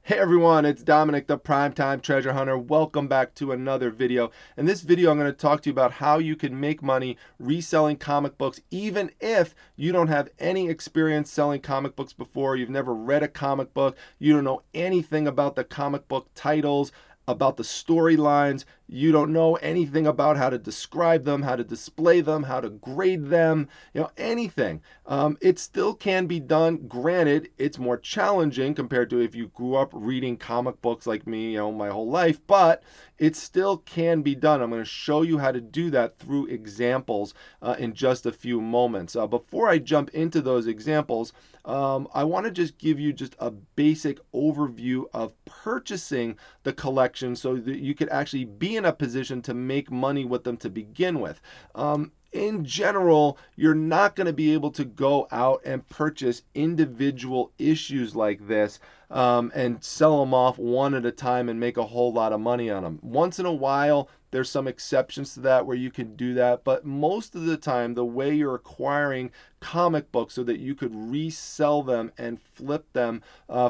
Hey everyone, it's Dominic, the Primetime Treasure Hunter. Welcome back to another video. In this video, I'm going to talk to you about how you can make money reselling comic books, even if you don't have any experience selling comic books before, you've never read a comic book, you don't know anything about the comic book titles, about the storylines, you don't know anything about how to describe them, how to display them, how to grade them, anything. It still can be done. Granted, it's more challenging compared to if you grew up reading comic books like me, my whole life, but it still can be done. I'm going to show you how to do that through examples in just a few moments. Before I jump into those examples, I want to just give you just a basic overview of purchasing the collection so that you could actually be in a position to make money with them to begin with. In general, you're not going to be able to go out and purchase individual issues like this and sell them off one at a time and make a whole lot of money on them. Once in a while, there's some exceptions to that where you can do that, but most of the time, the way you're acquiring comic books so that you could resell them and flip them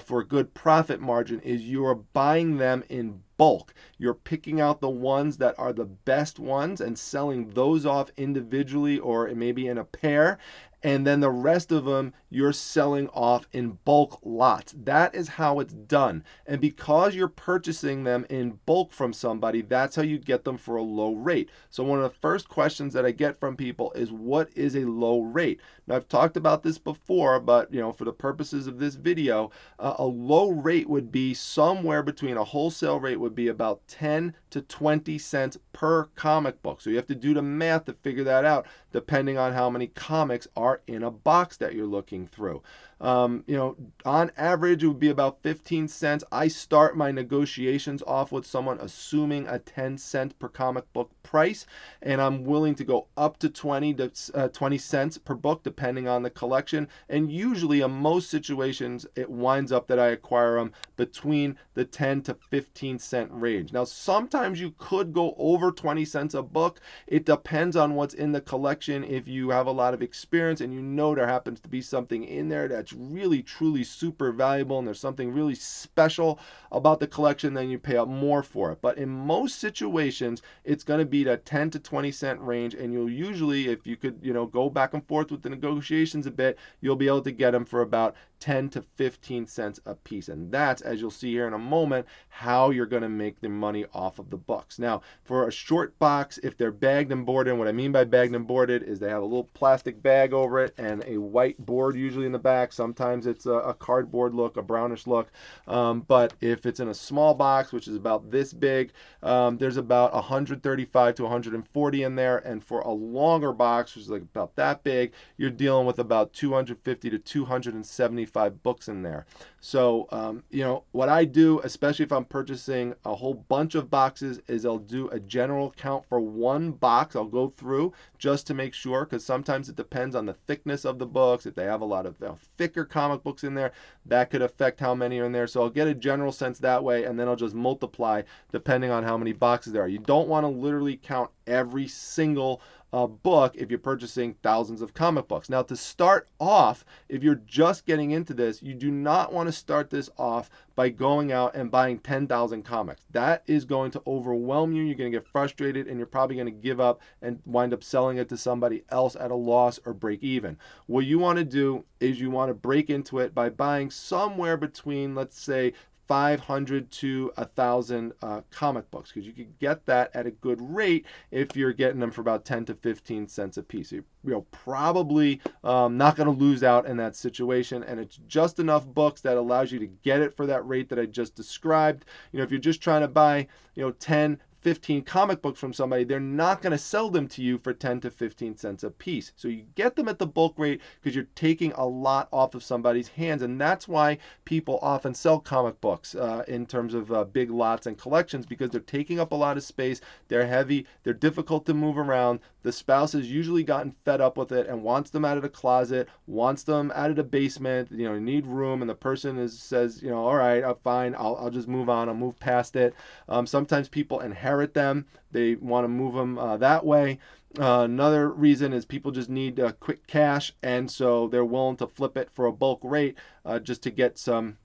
for a good profit margin is you're buying them in bulk. You're picking out the ones that are the best ones and selling those off individually or maybe in a pair. And then the rest of them you're selling off in bulk lots. That is how it's done. And because you're purchasing them in bulk from somebody, that's how you get them for a low rate. So one of the first questions that I get from people is, what is a low rate? Now, I've talked about this before, but for the purposes of this video, a low rate would be somewhere between, a wholesale rate would be about 10 to 20 cents per comic book. So you have to do the math to figure that out, depending on how many comics are in a box that you're looking through. On average, it would be about 15 cents. I start my negotiations off with someone assuming a 10-cent per comic book price, and I'm willing to go up to 20 cents per book, depending on the collection. And usually, in most situations, it winds up that I acquire them between the 10 to 15 cent range. Now, sometimes you could go over 20 cents a book. It depends on what's in the collection. If you have a lot of experience and there happens to be something in there that's really truly super valuable and there's something really special about the collection, then you pay up more for it. But in most situations, it's going to be that 10 to 20 cent range, and you'll usually, if you could go back and forth with the negotiations a bit, you'll be able to get them for about 10 to 15 cents a piece. And that's, as you'll see here in a moment, how you're going to make the money off of the books. Now, for a short box, if they're bagged and boarded, and what I mean by bagged and boarded is they have a little plastic bag over it and a white board usually in the back. Sometimes it's a cardboard look, a brownish look. But if it's in a small box, which is about this big, there's about 135 to 140 in there. And for a longer box, which is like about that big, you're dealing with about 250 to 275 books in there. So, what I do, especially if I'm purchasing a whole bunch of boxes, is I'll do a general count for one box. I'll go through just to make sure, because sometimes it depends on the thickness of the books. If they have a lot of thicker comic books in there, that could affect how many are in there. So I'll get a general sense that way, and then I'll just multiply depending on how many boxes there are. You don't want to literally count every single book if you're purchasing thousands of comic books. Now, to start off, if you're just getting into this, you do not want to start this off by going out and buying 10,000 comics. That is going to overwhelm you. You're going to get frustrated, and you're probably going to give up and wind up selling it to somebody else at a loss or break even. What you want to do is you want to break into it by buying somewhere between, let's say, 500 to 1,000 comic books, because you could get that at a good rate if you're getting them for about 10 to 15 cents a piece. You're probably not going to lose out in that situation, and it's just enough books that allows you to get it for that rate that I just described. If you're just trying to buy 10, 15 comic books from somebody, they're not going to sell them to you for 10 to 15 cents a piece. So you get them at the bulk rate because you're taking a lot off of somebody's hands. And that's why people often sell comic books in terms of big lots and collections, because they're taking up a lot of space. They're heavy. They're difficult to move around. The spouse has usually gotten fed up with it and wants them out of the closet, wants them out of the basement, need room. And the person says, all right, I'm fine. I'll just move on. I'll move past it. Sometimes people inherit them. They want to move them that way. Another reason is people just need quick cash, and so they're willing to flip it for a bulk rate just to get some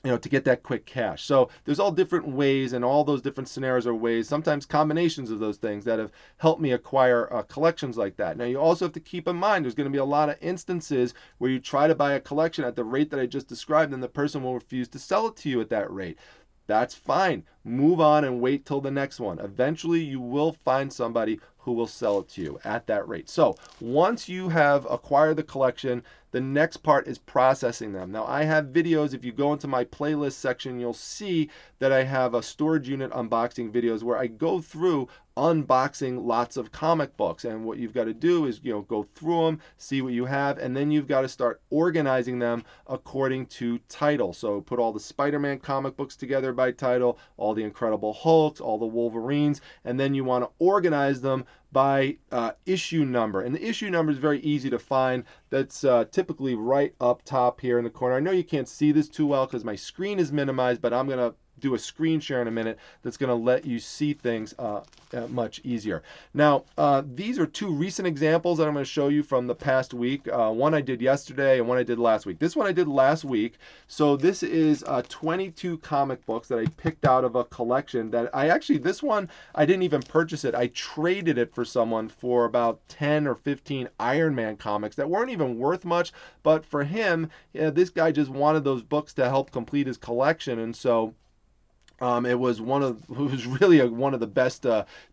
to get that quick cash. So there's all different ways, and all those different scenarios are ways, sometimes combinations of those things, that have helped me acquire collections like that. Now, you also have to keep in mind there's going to be a lot of instances where you try to buy a collection at the rate that I just described, and the person will refuse to sell it to you at that rate. That's fine. Move on and wait till the next one. Eventually, you will find somebody who will sell it to you at that rate. So once you have acquired the collection, the next part is processing them. Now, I have videos. If you go into my playlist section, you'll see that I have a storage unit unboxing videos where I go through unboxing lots of comic books. And what you've got to do is, go through them, see what you have, and then you've got to start organizing them according to title. So put all the Spider-Man comic books together by title, all the Incredible Hulks, all the Wolverines, and then you want to organize them by issue number. And the issue number is very easy to find. That's typically right up top here in the corner. I know you can't see this too well because my screen is minimized, but I'm going to do a screen share in a minute that's going to let you see things much easier. Now, these are two recent examples that I'm going to show you from the past week. One I did yesterday and one I did last week. This one I did last week. So this is 22 comic books that I picked out of a collection that this one, I didn't even purchase it. I traded it for someone for about 10 or 15 Iron Man comics that weren't even worth much, but for him, this guy just wanted those books to help complete his collection, and so it was really one of the best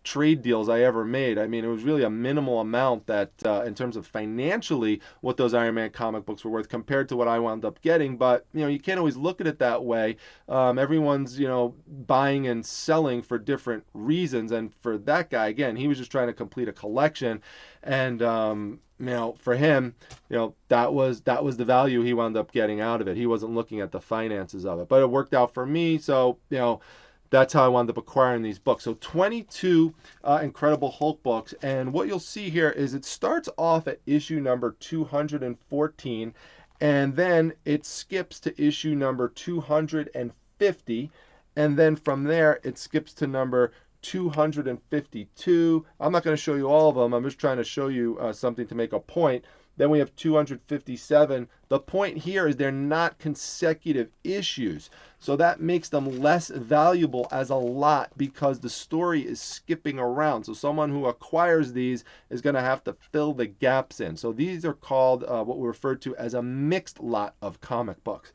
trade deals I ever made. I mean, it was really a minimal amount that, in terms of financially, what those Iron Man comic books were worth compared to what I wound up getting. But you can't always look at it that way. Everyone's buying and selling for different reasons, and for that guy, again, he was just trying to complete a collection, and for him, that was the value he wound up getting out of it. He wasn't looking at the finances of it, but it worked out for me. So, that's how I wound up acquiring these books. So 22 Incredible Hulk books. And what you'll see here is it starts off at issue number 214, and then it skips to issue number 250. And then from there, it skips to number 252. I'm not going to show you all of them. I'm just trying to show you something to make a point. Then we have 257. The point here is they're not consecutive issues. So that makes them less valuable as a lot because the story is skipping around. So someone who acquires these is going to have to fill the gaps in. So these are called what we refer to as a mixed lot of comic books.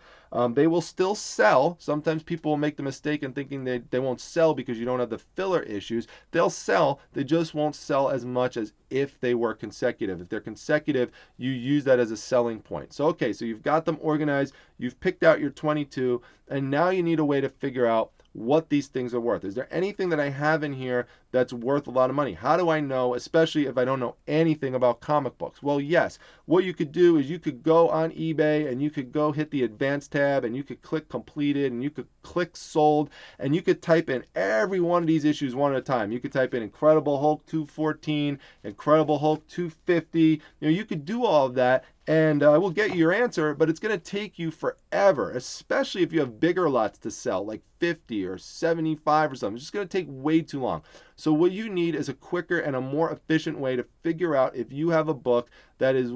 They will still sell. Sometimes people will make the mistake in thinking they won't sell because you don't have the filler issues. They'll sell. They just won't sell as much as if they were consecutive. If they're consecutive, you use that as a selling point. So, okay, so you've got them organized. You've picked out your 22, and now you need a way to figure out what these things are worth. Is there anything that I have in here that's worth a lot of money? How do I know, especially if I don't know anything about comic books? Well, yes, what you could do is you could go on eBay and you could go hit the advanced tab and you could click completed and you could click sold and you could type in every one of these issues one at a time. You could type in Incredible Hulk 214, Incredible Hulk 250. You could do all of that, and we'll get you your answer, but it's going to take you forever, especially if you have bigger lots to sell, like 50 or 75 or something. It's just going to take way too long. So what you need is a quicker and a more efficient way to figure out if you have a book that is,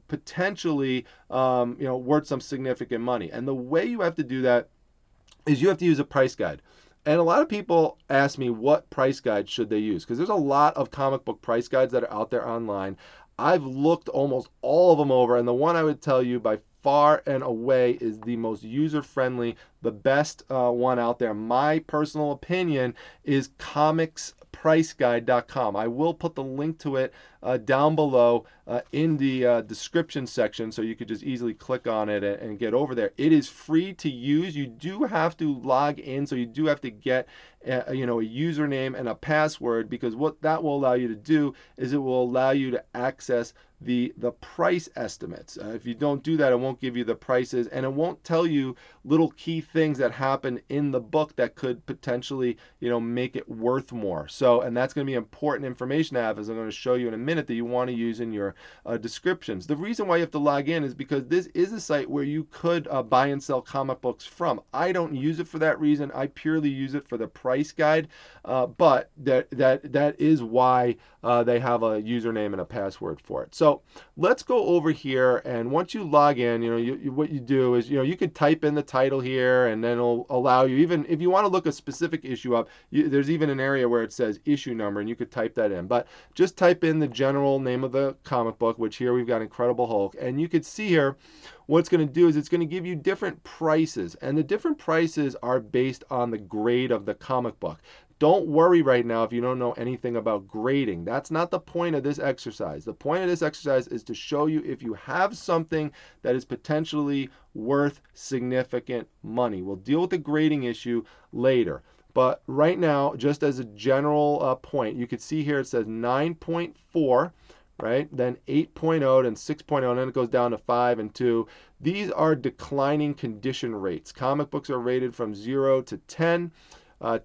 potentially, worth some significant money. And the way you have to do that is you have to use a price guide. And a lot of people ask me what price guide should they use, because there's a lot of comic book price guides that are out there online. I've looked almost all of them over, and the one I would tell you by far and away is the most user-friendly, the best one out there. My personal opinion is comicspriceguide.com. I will put the link to it down below in the description section, so you could just easily click on it and get over there. It is free to use. You do have to log in, so you do have to get a username and a password, because what that will allow you to do is it will allow you to access the price estimates. If you don't do that, it won't give you the prices, and it won't tell you little key things that happen in the book that could potentially, make it worth more. So, and that's going to be important information to have, as I'm going to show you in a minute, that you want to use in your descriptions. The reason why you have to log in is because this is a site where you could buy and sell comic books from. I don't use it for that reason. I purely use it for the price guide, but that is why they have a username and a password for it. So So let's go over here, and once you log in, what you do is, you could type in the title here, and then it'll allow you, even if you want to look a specific issue up, there's even an area where it says issue number, and you could type that in. But just type in the general name of the comic book, which here we've got Incredible Hulk, and you could see here what it's going to do is it's going to give you different prices, and the different prices are based on the grade of the comic book. Don't worry right now if you don't know anything about grading. That's not the point of this exercise. The point of this exercise is to show you if you have something that is potentially worth significant money. We'll deal with the grading issue later. But right now, just as a general point, you can see here it says 9.4, right? Then 8.0, then 6.0, and then it goes down to 5 and 2. These are declining condition rates. Comic books are rated from 0 to 10.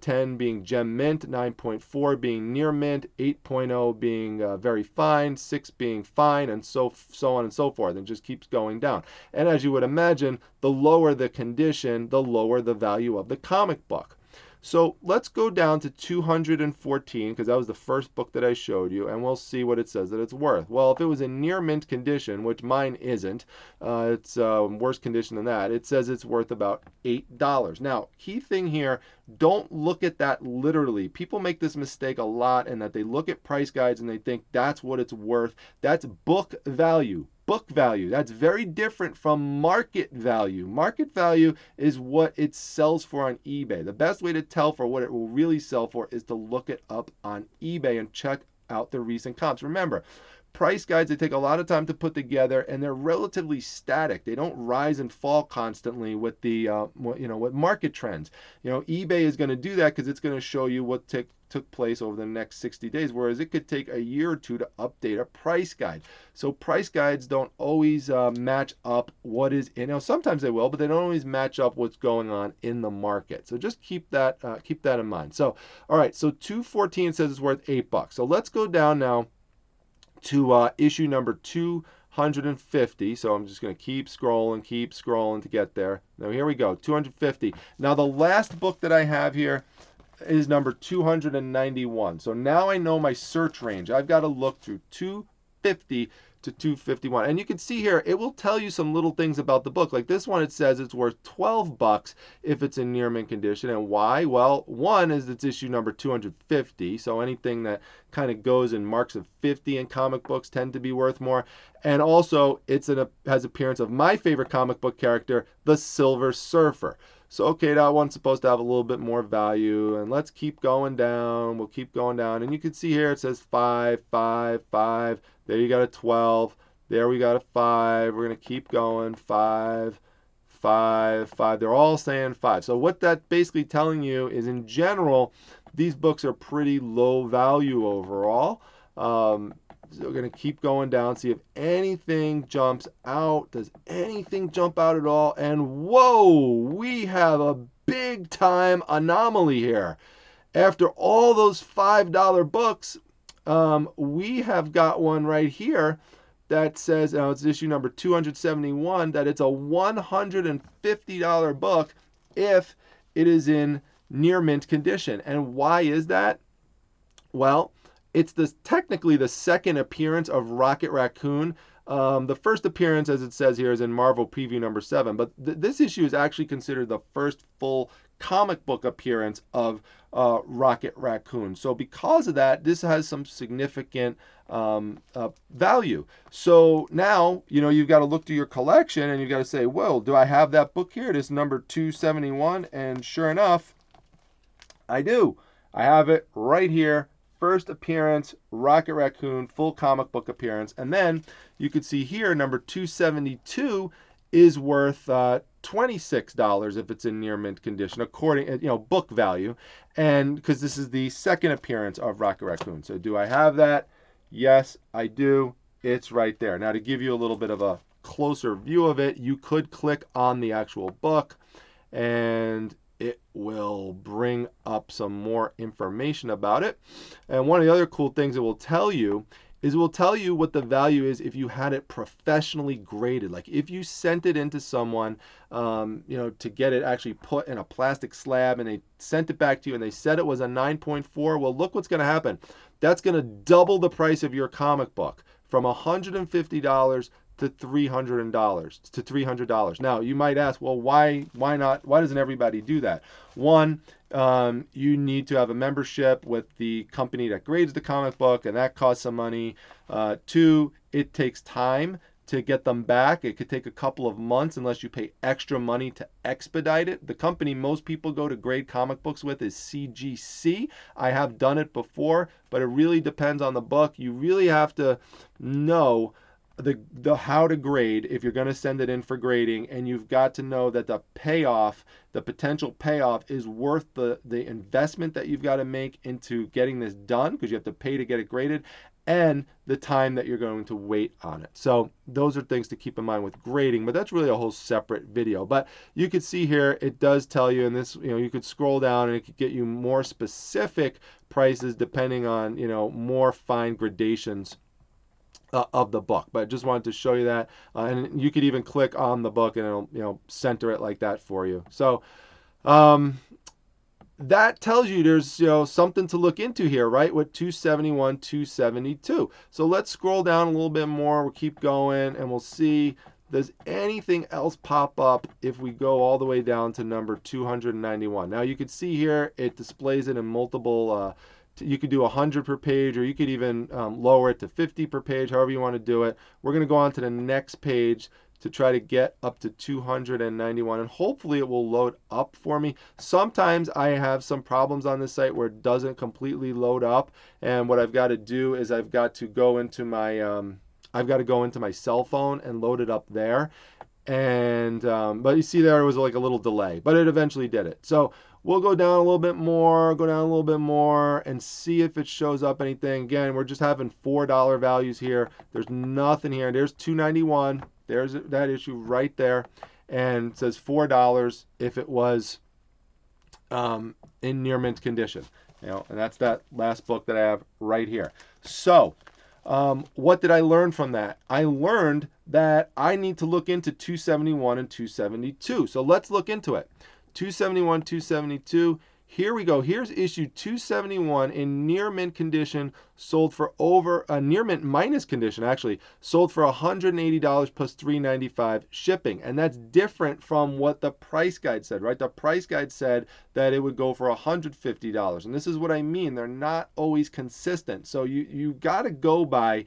10 being gem mint, 9.4 being near mint, 8.0 being very fine, 6 being fine, and so on and so forth, and just keeps going down. And as you would imagine, the lower the condition, the lower the value of the comic book. So let's go down to 214, because that was the first book that I showed you, and we'll see what it says that it's worth. Well, if it was in near mint condition, which mine isn't, it's worse condition than that, it says it's worth about $8. Now, key thing here, don't look at that literally. People make this mistake a lot, in that they look at price guides and they think that's what it's worth. That's book value. Book value. That's very different from market value. Market value is what it sells for on eBay. The best way to tell for what it will really sell for is to look it up on eBay and check out the recent comps. Remember, price guides, they take a lot of time to put together, and they're relatively static. They don't rise and fall constantly with the with market trends. eBay is going to do that because it's going to show you what took place over the next 60 days, whereas it could take a year or two to update a price guide. So price guides don't always match up what is sometimes they will, but they don't always match up what's going on in the market. So just keep that in mind. So all right, so 214 says it's worth $8. So let's go down now to issue number 250. So I'm just going to keep scrolling to get there. Now here we go, 250. Now the last book that I have here is number 291. So now I know my search range. I've got to look through 250 to 251. And you can see here, it will tell you some little things about the book. Like this one, it says it's worth $12 if it's in near mint condition. And why? Well, one is it's issue number 250. So anything that kind of goes in marks of 50 in comic books tend to be worth more. And also, has appearance of my favorite comic book character, the Silver Surfer. So, okay, that one's supposed to have a little bit more value, and let's keep going down. We'll keep going down, and you can see here it says 5, 5, 5. There you got a 12. There we got a 5. We're going to keep going. 5, 5, 5. They're all saying 5. So what that's basically telling you is, in general, these books are pretty low value overall. So we're going to keep going down, see if anything jumps out. Does anything jump out at all? And whoa, we have a big time anomaly here. After all those $5 books, we have got one right here that says, it's issue number 271, that it's a $150 book if it is in near mint condition. And why is that? Well, it's technically the second appearance of Rocket Raccoon. The first appearance, as it says here, is in Marvel Preview number 7. But this issue is actually considered the first full comic book appearance of Rocket Raccoon. So because of that, this has some significant value. So now, you've got to look to your collection and you've got to say, well, do I have that book here? It is number 271. And sure enough, I do. I have it right here. First appearance, Rocket Raccoon, full comic book appearance. And then you could see here, number 272 is worth $26 if it's in near mint condition, according, book value. And because this is the second appearance of Rocket Raccoon. So do I have that? Yes, I do. It's right there. Now to give you a little bit of a closer view of it, you could click on the actual book and it will bring up some more information about it. And one of the other cool things it will tell you is it will tell you what the value is if you had it professionally graded. Like if you sent it into someone, to get it actually put in a plastic slab and they sent it back to you and they said it was a 9.4, well, look what's going to happen. That's going to double the price of your comic book from $150 to $300. Now you might ask, well, why not? Why doesn't everybody do that? One, you need to have a membership with the company that grades the comic book, and that costs some money. Two, it takes time to get them back. It could take a couple of months unless you pay extra money to expedite it. The company most people go to grade comic books with is CGC. I have done it before, but it really depends on the book. You really have to know the how to grade if you're going to send it in for grading, and you've got to know that the payoff, the potential payoff, is worth the investment that you've got to make into getting this done, because you have to pay to get it graded, and the time that you're going to wait on it. So those are things to keep in mind with grading, but that's really a whole separate video. But you can see here, it does tell you, and this, you could scroll down and it could get you more specific prices depending on, more fine gradations of the book. But I just wanted to show you that, and you could even click on the book and it'll center it like that for you. So that tells you there's something to look into here, right, with 271, 272. So let's scroll down a little bit more. We'll keep going and we'll see, does anything else pop up if we go all the way down to number 291. Now you can see here it displays it in multiple you could do 100 per page, or you could even lower it to 50 per page, however you want to do it. We're going to go on to the next page to try to get up to 291, and hopefully it will load up for me. Sometimes I have some problems on this site where it doesn't completely load up, and what I've got to do is I've got to go into my cell phone and load it up there. And but you see there was like a little delay, but it eventually did it. So we'll go down a little bit more, and see if it shows up anything. Again, we're just having $4 values here. There's nothing here. There's 291. There's that issue right there, and it says $4 if it was in near mint condition. And that's that last book that I have right here. So what did I learn from that? I learned that I need to look into 271 and 272. So let's look into it. 271, 272. Here we go. Here's issue 271 in near mint condition, sold for near mint minus condition, actually, sold for $180 plus $395 shipping. And that's different from what the price guide said, right? The price guide said that it would go for $150. And this is what I mean. They're not always consistent. So you got to go by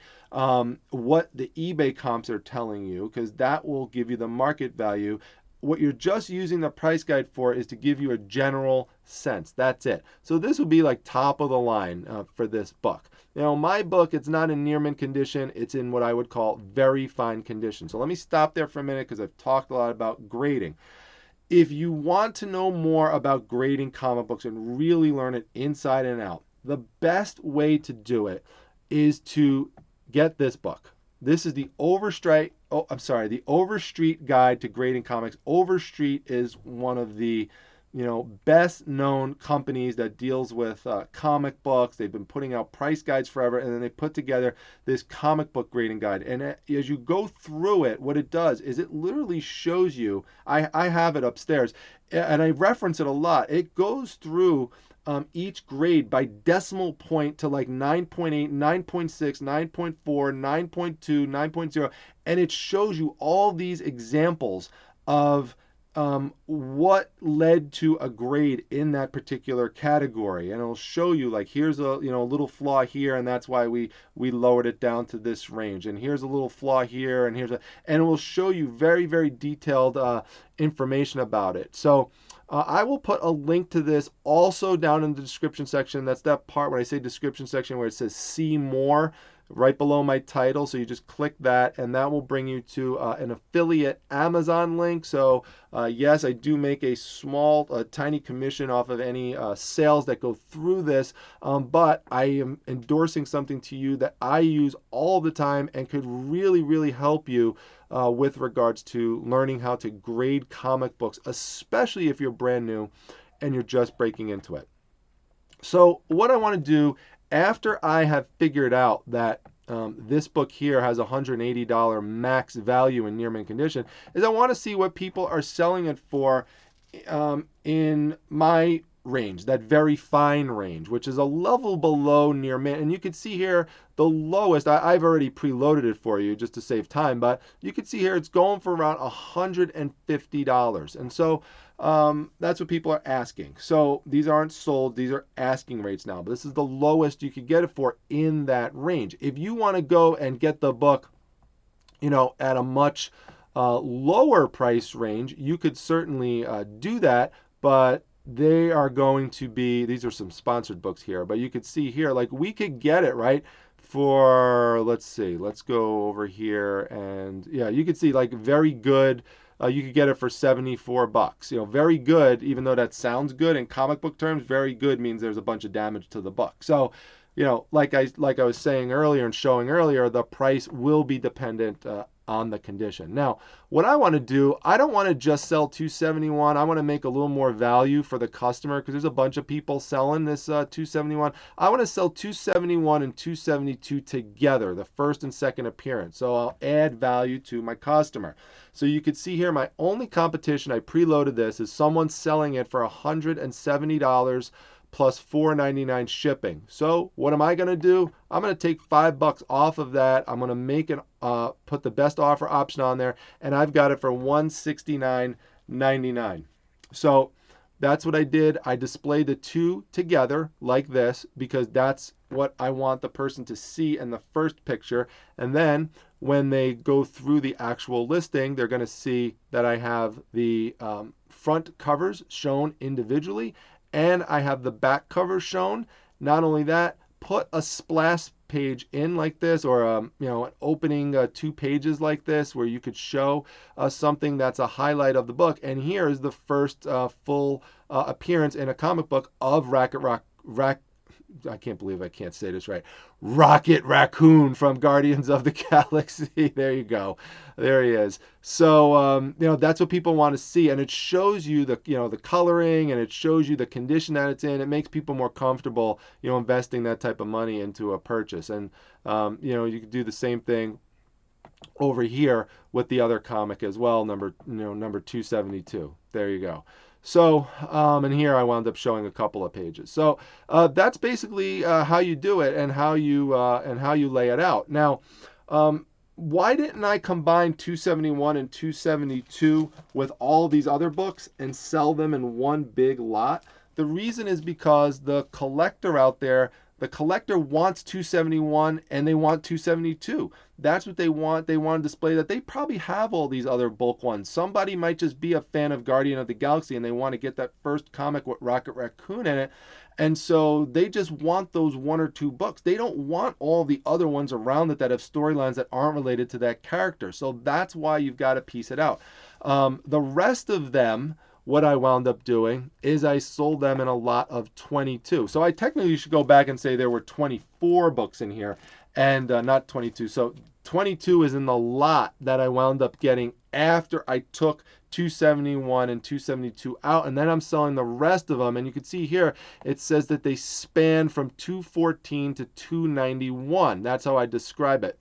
what the eBay comps are telling you, because that will give you the market value. What you're just using the price guide for is to give you a general sense. That's it. So this would be like top of the line for this book. My book, it's not in near mint condition. It's in what I would call very fine condition. So let me stop there for a minute, because I've talked a lot about grading. If you want to know more about grading comic books and really learn it inside and out, the best way to do it is to get this book. This is the Overstreet Guide to Grading Comics. Overstreet is one of the best known companies that deals with comic books. They've been putting out price guides forever, and then they put together this comic book grading guide. And as you go through it, what it does is it literally shows you, I have it upstairs, and I reference it a lot. It goes through each grade by decimal point to like 9.8, 9.6, 9.4, 9.2, 9.0, and it shows you all these examples of what led to a grade in that particular category, and it'll show you like, here's a little flaw here, and that's why we lowered it down to this range, and here's a little flaw here, and and it will show you very, very detailed information about it. So I will put a link to this also down in the description section. That's that part when I say description section where it says see more, right below my title. So you just click that, and that will bring you to an affiliate Amazon link. So yes, I do make a small, tiny commission off of any sales that go through this, but I am endorsing something to you that I use all the time and could really, really help you with regards to learning how to grade comic books, especially if you're brand new and you're just breaking into it. So what I want to do after I have figured out that this book here has $180 max value in near mint condition is I want to see what people are selling it for in my range, that very fine range, which is a level below near mint. And you can see here the lowest, I've already preloaded it for you just to save time, but you can see here it's going for around $150. And so that's what people are asking. So these aren't sold, these are asking rates now, but this is the lowest you could get it for in that range. If you want to go and get the book, at a much lower price range, you could certainly do that, but they are going to be, these are some sponsored books here, but you could see here, like we could get it, right, for, let's see, let's go over here, and yeah, you could see like very good, you could get it for $74. Very good, even though that sounds good in comic book terms, very good means there's a bunch of damage to the book. So, like I was saying earlier and showing earlier, the price will be dependent on the condition. Now, what I want to do, I don't want to just sell 271. I want to make a little more value for the customer because there's a bunch of people selling this 271. I want to sell 271 and 272 together, the first and second appearance. So I'll add value to my customer. So you can see here, my only competition, I preloaded this, is someone selling it for $170 plus $4.99 shipping. So what am I going to do? I'm going to take $5 off of that. I'm going to make it, put the best offer option on there, and I've got it for $169.99. So that's what I did. I displayed the two together like this because that's what I want the person to see in the first picture. And then when they go through the actual listing, they're going to see that I have the front covers shown individually, and I have the back cover shown. Not only that, put a splash page in like this, or an opening 2 pages like this, where you could show something that's a highlight of the book. And here is the first full appearance in a comic book of I can't believe I can't say this right. Rocket Raccoon from Guardians of the Galaxy. There you go. There he is. So, that's what people want to see. And it shows you the coloring, and it shows you the condition that it's in. It makes people more comfortable, investing that type of money into a purchase. And, you could do the same thing over here with the other comic as well, number 272. There you go. So, and here I wound up showing a couple of pages. So that's basically how you do it and how you lay it out. Now, why didn't I combine 271 and 272 with all these other books and sell them in one big lot? The reason is because the collector out there, the collector wants 271 and they want 272. That's what they want. They want to display that they probably have all these other bulk ones. Somebody might just be a fan of Guardian of the Galaxy and they want to get that first comic with Rocket Raccoon in it. And so they just want those 1 or 2 books. They don't want all the other ones around it that have storylines that aren't related to that character. So that's why you've got to piece it out. The rest of them, what I wound up doing is I sold them in a lot of 22. So I technically should go back and say there were 24 books in here and not 22. So 22 is in the lot that I wound up getting after I took 271 and 272 out, and then I'm selling the rest of them. And you can see here it says that they span from 214 to 291. That's how I describe it.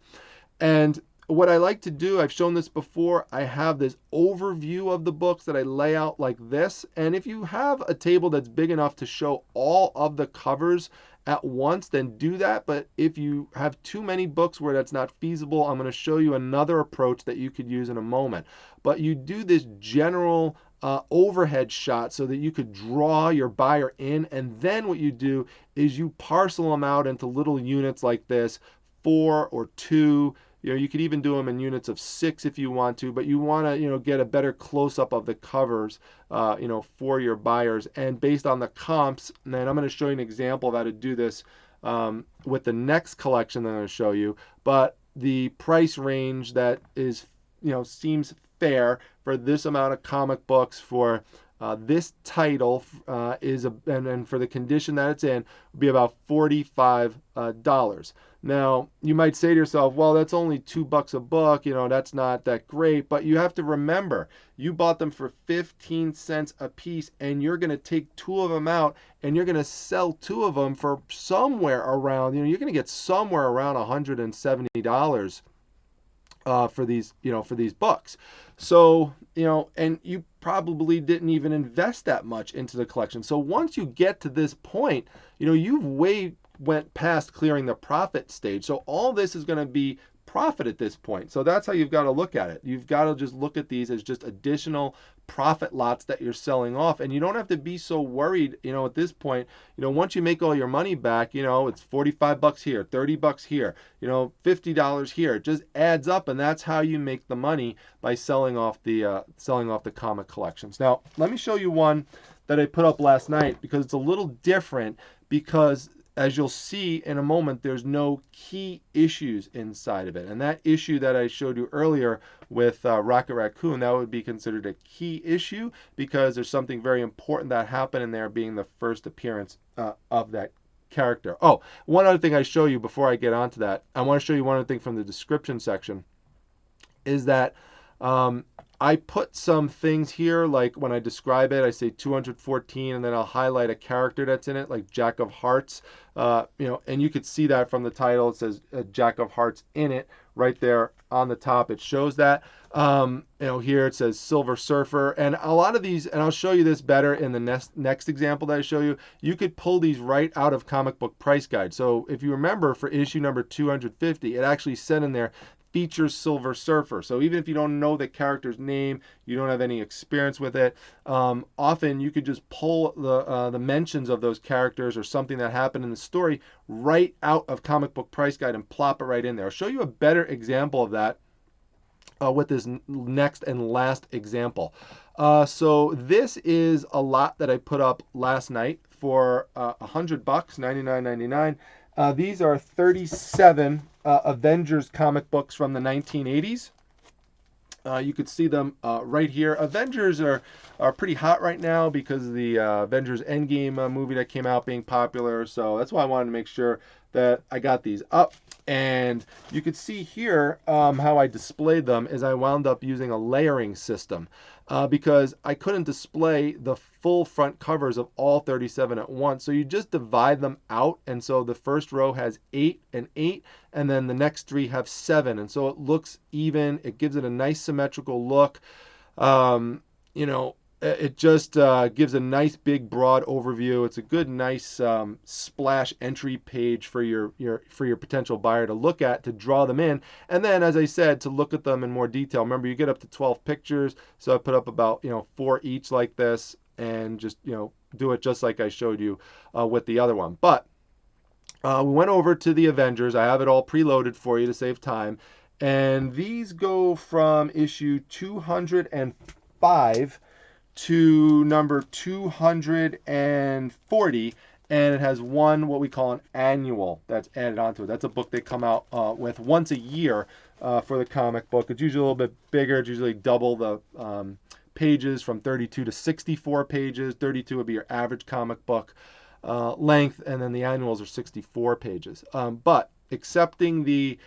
And what I like to do, I've shown this before, I have this overview of the books that I lay out like this. And if you have a table that's big enough to show all of the covers at once, then do that. But if you have too many books where that's not feasible, I'm going to show you another approach that you could use in a moment. But you do this general overhead shot so that you could draw your buyer in, and then what you do is you parcel them out into little units like this, 4 or 2. You could even do them in units of 6 if you want to, but you want to, get a better close-up of the covers, for your buyers. And based on the comps, and then I'm going to show you an example of how to do this with the next collection that I'm going to show you. But the price range that is, seems fair for this amount of comic books for this title and for the condition that it's in, would be about $45. Now, you might say to yourself, well, that's only $2 a book, that's not that great. But you have to remember, you bought them for 15 cents a piece, and you're going to take 2 of them out, and you're going to sell 2 of them for somewhere around, you're going to get somewhere around $170 for these books. So, and you probably didn't even invest that much into the collection. So once you get to this point, you've went past clearing the profit stage. So all this is going to be profit at this point. So that's how you've got to look at it. You've got to just look at these as just additional profit lots that you're selling off, and you don't have to be so worried, at this point. Once you make all your money back, it's 45 bucks here, 30 bucks here, $50 here. It just adds up, and that's how you make the money, by selling off the comic collections. Now, let me show you one that I put up last night, because it's a little different, because as you'll see in a moment, there's no key issues inside of it. And that issue that I showed you earlier with Rocket Raccoon, that would be considered a key issue, because there's something very important that happened in there, being the first appearance of that character. Oh, one other thing I show you before I get onto that, I want to show you one other thing from the description section, is that I put some things here, like when I describe it, I say 214, and then I'll highlight a character that's in it, like Jack of Hearts, and you could see that from the title. It says Jack of Hearts in it, right there on the top. It shows that. Here it says Silver Surfer, and a lot of these, and I'll show you this better in the next example that I show you. You could pull these right out of Comic Book Price Guide. So if you remember, for issue number 250, it actually said in there, features Silver Surfer. So even if you don't know the character's name, you don't have any experience with it, often you could just pull the mentions of those characters or something that happened in the story right out of Comic Book Price Guide and plop it right in there. I'll show you a better example of that with this next and last example. So this is a lot that I put up last night for $100, $99.99. These are 37 Avengers comic books from the 1980s. You could see them right here. Avengers are pretty hot right now because of the Avengers Endgame movie that came out being popular. So that's why I wanted to make sure that I got these up. And you could see here how I displayed them is I wound up using a layering system because I couldn't display the full front covers of all 37 at once. So you just divide them out. And so the first row has 8 and 8, and then the next 3 have 7. And so it looks even. It gives it a nice symmetrical look. It just gives a nice big broad overview. It's a good nice splash entry page for your potential buyer to look at, to draw them in, and then, as I said, to look at them in more detail. Remember, you get up to 12 pictures, so I put up about 4 each like this, and just do it just like I showed you with the other one. But we went over to the Avengers. I have it all preloaded for you to save time, and these go from issue 205 to number 240, and it has one what we call an annual that's added onto it. That's a book they come out with once a year for the comic book. It's usually a little bit bigger. It's usually double the pages, from 32 to 64 pages. 32 would be your average comic book length, and then the annuals are 64 pages. But accepting the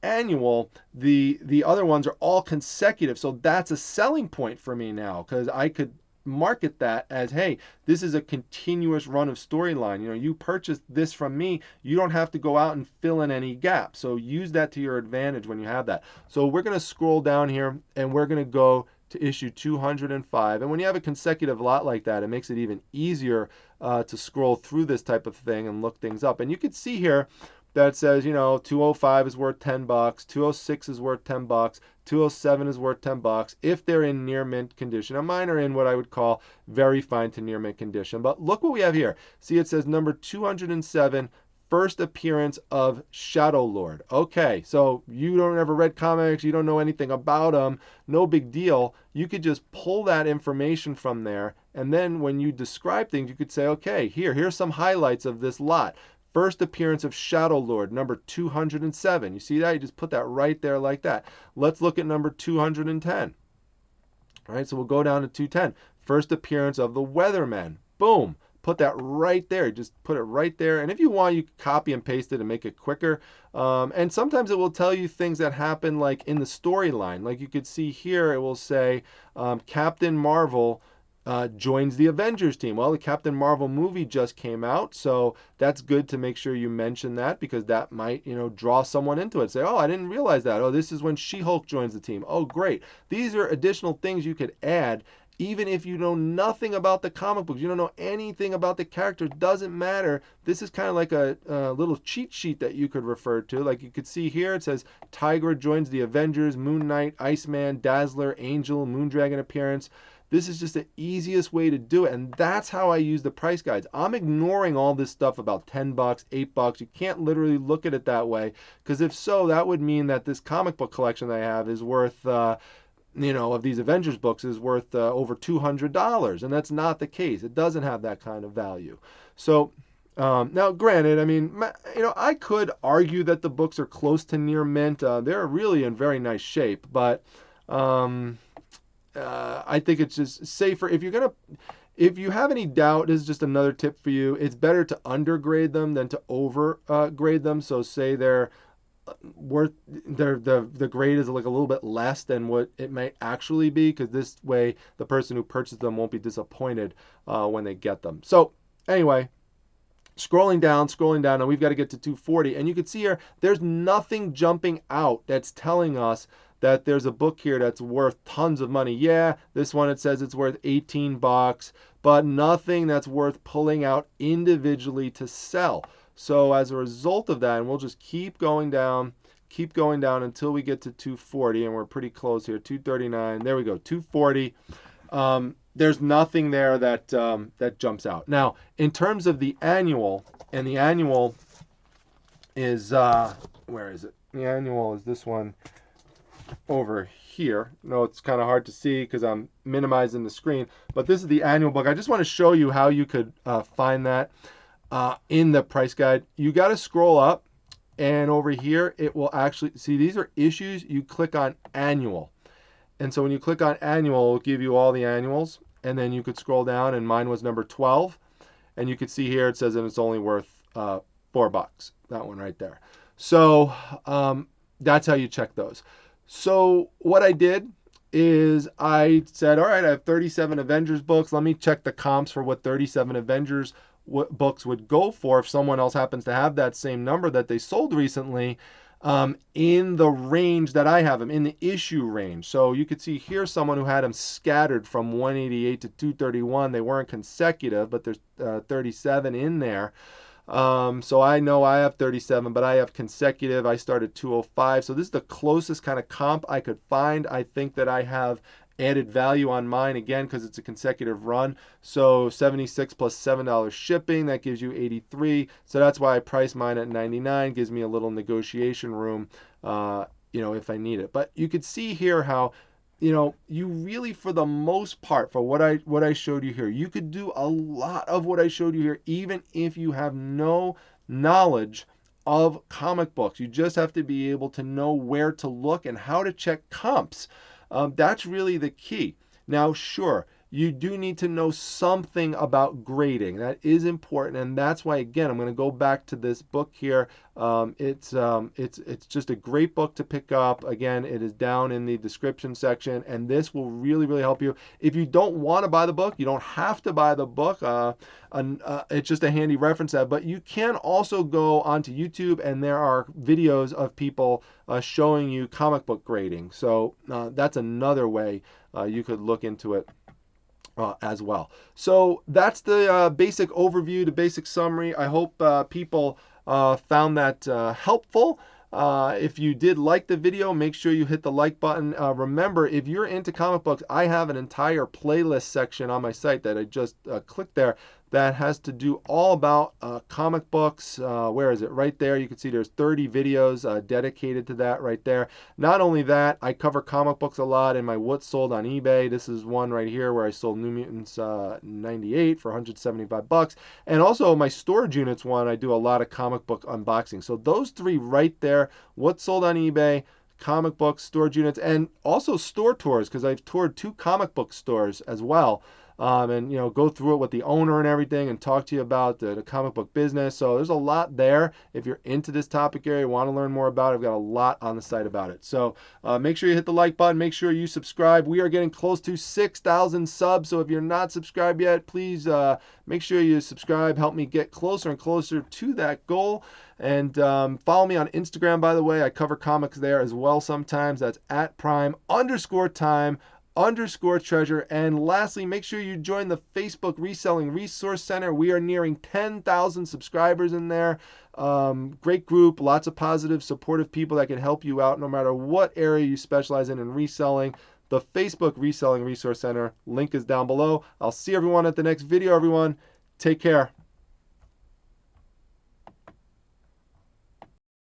annual, the other ones are all consecutive, so that's a selling point for me now, because I could market that as, hey, this is a continuous run of storyline. You purchased this from me, you don't have to go out and fill in any gaps. So use that to your advantage when you have that. So we're going to scroll down here, and we're going to go to issue 205. And when you have a consecutive lot like that, it makes it even easier to scroll through this type of thing and look things up. And you can see here that says, 205 is worth 10 bucks, 206 is worth 10 bucks, 207 is worth 10 bucks if they're in near mint condition. Now, mine are in what I would call very fine to near mint condition. But look what we have here. See, it says number 207, first appearance of Shadow Lord. Okay, so you don't ever read comics, you don't know anything about them, no big deal. You could just pull that information from there, and then when you describe things, you could say, okay, here's some highlights of this lot. First appearance of Shadow Lord, number 207. You see that? You just put that right there like that. Let's look at number 210. All right, so we'll go down to 210. First appearance of the Weathermen. Boom. Put that right there. Just put it right there. And if you want, you can copy and paste it and make it quicker. And sometimes it will tell you things that happen like in the storyline. Like you could see here, it will say Captain Marvel joins the Avengers team. Well, the Captain Marvel movie just came out, so that's good to make sure you mention that, because that might, draw someone into it. Say, oh, I didn't realize that. Oh, this is when She-Hulk joins the team. Oh, great. These are additional things you could add Even if you know nothing about the comic books, you don't know anything about the characters, doesn't matter. This is kind of like a little cheat sheet that you could refer to. Like you could see here, it says Tigra joins the Avengers, Moon Knight, Iceman, Dazzler, Angel, Moondragon appearance. This is just the easiest way to do it, and that's how I use the price guides. I'm ignoring all this stuff about 10 bucks, 8 bucks. You can't literally look at it that way, because if so, that would mean that this comic book collection that I have is worth, of these Avengers books is worth over $200, and that's not the case. It doesn't have that kind of value. So now, granted, I mean, I could argue that the books are close to near mint. They're really in very nice shape, but I think it's just safer if you have any doubt. This is just another tip for you. It's better to undergrade them than to overgrade them. So say they're worth the grade is like a little bit less than what it might actually be, because this way the person who purchased them won't be disappointed when they get them. So anyway, scrolling down, and we've got to get to 240, and you can see here there's nothing jumping out that's telling us that there's a book here that's worth tons of money. Yeah, this one, it says it's worth 18 bucks, but nothing that's worth pulling out individually to sell. So as a result of that, and we'll just keep going down until we get to 240, and we're pretty close here, 239. There we go, 240. There's nothing there that that jumps out. Now, in terms of the annual, and the annual is where is it? The annual is this one over here. No, it's kind of hard to see because I'm minimizing the screen, but this is the annual book. I just want to show you how you could find that in the price guide. You got to scroll up, and over here it will actually see these are issues. You click on annual, and so when you click on annual, it will give you all the annuals, and then you could scroll down, and mine was number 12, and you could see here it says that it's only worth $4. That one right there. So that's how you check those. So what I did is I said, all right, I have 37 Avengers books. Let me check the comps for what 37 Avengers books would go for if someone else happens to have that same number that they sold recently in the range that I have them, in the issue range. So you could see here someone who had them scattered from 188 to 231. They weren't consecutive, but there's 37 in there. So I know I have 37, but I have consecutive. I started 205. So this is the closest kind of comp I could find. I think that I have added value on mine again because it's a consecutive run. So 76 plus $7 shipping, that gives you 83. So that's why I priced mine at 99. Gives me a little negotiation room, if I need it. But you could see here how, you really, for the most part, for what I showed you here, you could do a lot of what I showed you here, even if you have no knowledge of comic books. You just have to be able to know where to look and how to check comps. That's really the key. Now, sure, you do need to know something about grading. That is important, and that's why, again, I'm going to go back to this book here. It's just a great book to pick up. Again, it is down in the description section, and this will really, really help you. If you don't want to buy the book, you don't have to buy the book. It's just a handy reference app, but you can also go onto YouTube, and there are videos of people showing you comic book grading. So that's another way you could look into it as well. So that's the basic overview, the basic summary. I hope people found that helpful. If you did like the video, make sure you hit the like button. Remember, if you're into comic books, I have an entire playlist section on my site that I just clicked there that has to do all about comic books. Where is it? Right there. You can see there's 30 videos dedicated to that right there. Not only that, I cover comic books a lot in my What's Sold on eBay. This is one right here where I sold New Mutants 98 for 175 bucks. And also my storage units one, I do a lot of comic book unboxing. So those three right there, What's Sold on eBay, comic books, storage units, and also store tours, because I've toured 2 comic book stores as well. And go through it with the owner and everything and talk to you about the comic book business. So there's a lot there. If you're into this topic area, want to learn more about it, I've got a lot on the site about it. So make sure you hit the like button. Make sure you subscribe. We are getting close to 6,000 subs. So if you're not subscribed yet, please make sure you subscribe. Help me get closer and closer to that goal. And follow me on Instagram, by the way. I cover comics there as well sometimes. That's @prime_time_. _treasure. And lastly, make sure you join the Facebook Reselling Resource Center. We are nearing 10,000 subscribers in there. Great group, lots of positive, supportive people that can help you out no matter what area you specialize in reselling. The Facebook Reselling Resource Center link is down below. I'll see everyone at the next video, everyone. Take care.